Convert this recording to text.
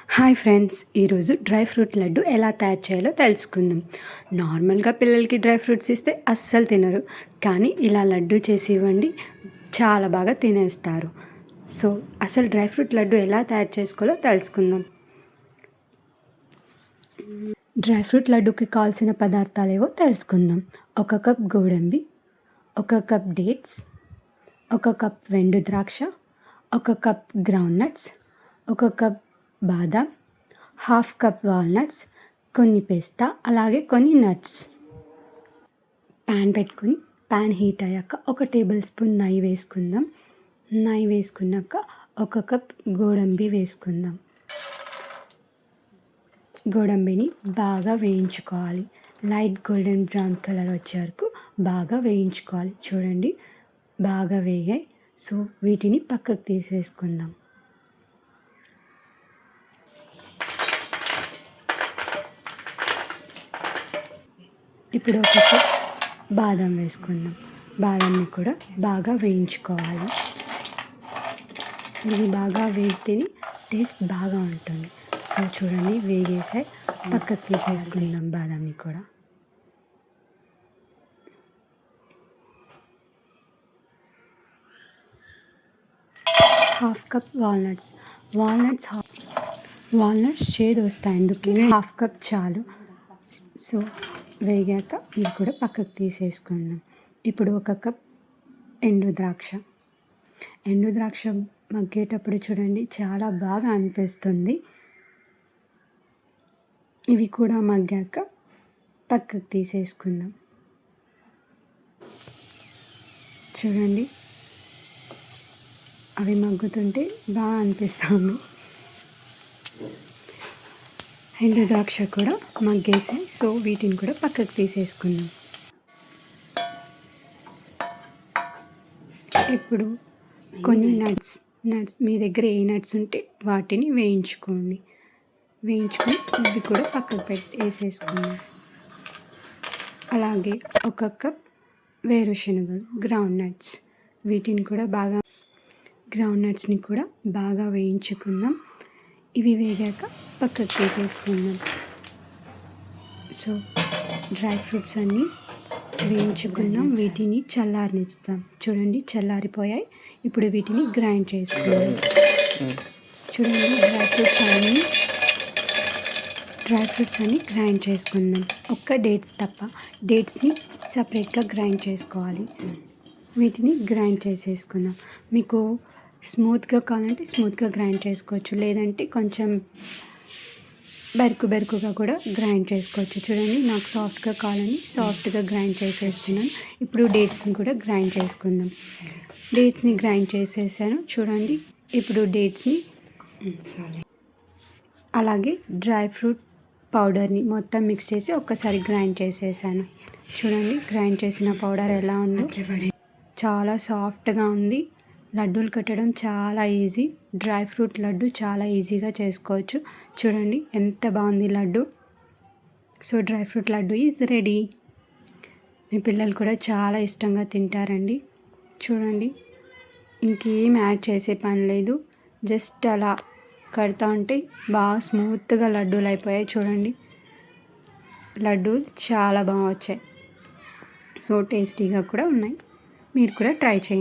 Hi friends, ఈరోజు dry fruit laddu ఎలా తయారు చేయాలో తెలుసుకుందాం. నార్మల్గా పిల్లలకి డ్రై ఫ్రూట్స్ ఇస్తే అస్సలు తినరు, కానీ ఇలా లడ్డు చేసి ఇవ్వండి, చాలా బాగా తినేస్తారు. సో అసలు డ్రై ఫ్రూట్ లడ్డు ఎలా తయారు చేసుకోవాలో తెలుసుకుందాం. డ్రై ఫ్రూట్ లడ్డుకి కావాల్సిన పదార్థాలు ఏవో తెలుసుకుందాం. 1 కప్ గోడంబి, 1 కప్ డేట్స్, 1 కప్ వెండు ద్రాక్ష, 1 కప్ గ్రౌండ్ నట్స్, 1 కప్ బాదాం, 1/2 కప్ వాల్నట్స్, కొన్ని పిస్తా, అలాగే కొన్ని నట్స్. ప్యాన్ పెట్టుకుని ప్యాన్ హీట్ అయ్యాక 1 టేబుల్ స్పూన్ నెయ్యి వేసుకుందాం. నెయ్యి వేసుకున్నాక 1 కప్ గోడంబి వేసుకుందాం. గోడంబిని బాగా వేయించుకోవాలి. లైట్ గోల్డెన్ బ్రౌన్ కలర్ వచ్చే వరకు బాగా వేయించుకోవాలి. చూడండి, బాగా వేగాయి. సో వీటిని పక్కకు తీసేసుకుందాం. ఇప్పుడు 1 కప్ బాదం వేసుకుందాం. బాదంని కూడా బాగా వేయించుకోవాలి. ఇది బాగా వేగితేనే టేస్ట్ బాగా ఉంటుంది. సో చూడండి, వేగేసాయి. పక్కకు తీసేసుకుందాం బాదంని కూడా. Half cup walnuts. వాల్నట్స్ చేదు వస్తాయి, అందుకే 1/2 కప్ చాలు. సో వేగాక ఇవి కూడా పక్కకు తీసేసుకుందాం. ఇప్పుడు 1 కప్ ఎండు ద్రాక్ష. ఎండు ద్రాక్ష మగ్గేటప్పుడు చూడండి, చాలా బాగా అనిపిస్తుంది. ఇవి కూడా మగ్గాక పక్కకు తీసేసుకుందాం. చూడండి, అవి మగ్గుతుంటే బాగా అనిపిస్తుంది. ఎండు ద్రాక్ష కూడా మగ్గేసాయి. సో వీటిని కూడా పక్కకు తీసేసుకుందాం. ఇప్పుడు కొన్ని నట్స్ మీ దగ్గర ఏ నట్స్ ఉంటే వాటిని వేయించుకొని ఇవి కూడా పక్కకు వేసేసుకుందాం. అలాగే 1 కప్ వేరుశనగలు, గ్రౌండ్ నట్స్, వీటిని కూడా గ్రౌండ్ నట్స్ని కూడా బాగా వేయించుకుందాం. ఇవి వేగాక పక్కకు తీసేసుకుందాం. సో డ్రై ఫ్రూట్స్ అన్నీ వేయించుకున్నాం. వీటిని చల్లారనిస్తాం. చూడండి, చల్లారిపోయాయి. ఇప్పుడు వీటిని గ్రైండ్ చేసుకుందాం. చూడండి, డ్రై ఫ్రూట్స్ అన్నీ గ్రైండ్ చేసుకుందాం. ఒక్క డేట్స్ తప్ప, డేట్స్ని సపరేట్గా గ్రైండ్ చేసుకోవాలి. వీటిని గ్రైండ్ చేసేసుకుందాం. మీకు స్మూత్గా కావాలంటే స్మూత్గా గ్రైండ్ చేసుకోవచ్చు, లేదంటే కొంచెం బెరుకుగా కూడా గ్రైండ్ చేసుకోవచ్చు. చూడండి, నాకు సాఫ్ట్గా కావాలని సాఫ్ట్గా గ్రైండ్ చేసేస్తున్నాను. ఇప్పుడు డేట్స్ని కూడా గ్రైండ్ చేసుకుందాం. డేట్స్ని గ్రైండ్ చేసేసాను. చూడండి, ఇప్పుడు డేట్స్ని అలాగే డ్రై ఫ్రూట్ పౌడర్ని మొత్తం మిక్స్ చేసి ఒక్కసారి గ్రైండ్ చేసేసాను. చూడండి, గ్రైండ్ చేసిన పౌడర్ ఎలా ఉందో, చాలా సాఫ్ట్గా ఉంది. లడ్డూలు కట్టడం చాలా ఈజీ. డ్రై ఫ్రూట్ లడ్డు చాలా ఈజీగా చేసుకోవచ్చు. చూడండి, ఎంత బాగుంది laddoo. So dry fruit laddoo is ready. మీ పిల్లలు కూడా చాలా ఇష్టంగా తింటారండి. చూడండి, ఇంకేం యాడ్ చేసే పని లేదు. జస్ట్ అలా కడతా ఉంటే బాగా స్మూత్గా లడ్డూలు అయిపోయాయి. చూడండి, లడ్డూలు చాలా బాగా వచ్చాయి. సో టేస్టీగా కూడా ఉన్నాయి. మీరు కూడా ట్రై చేయండి.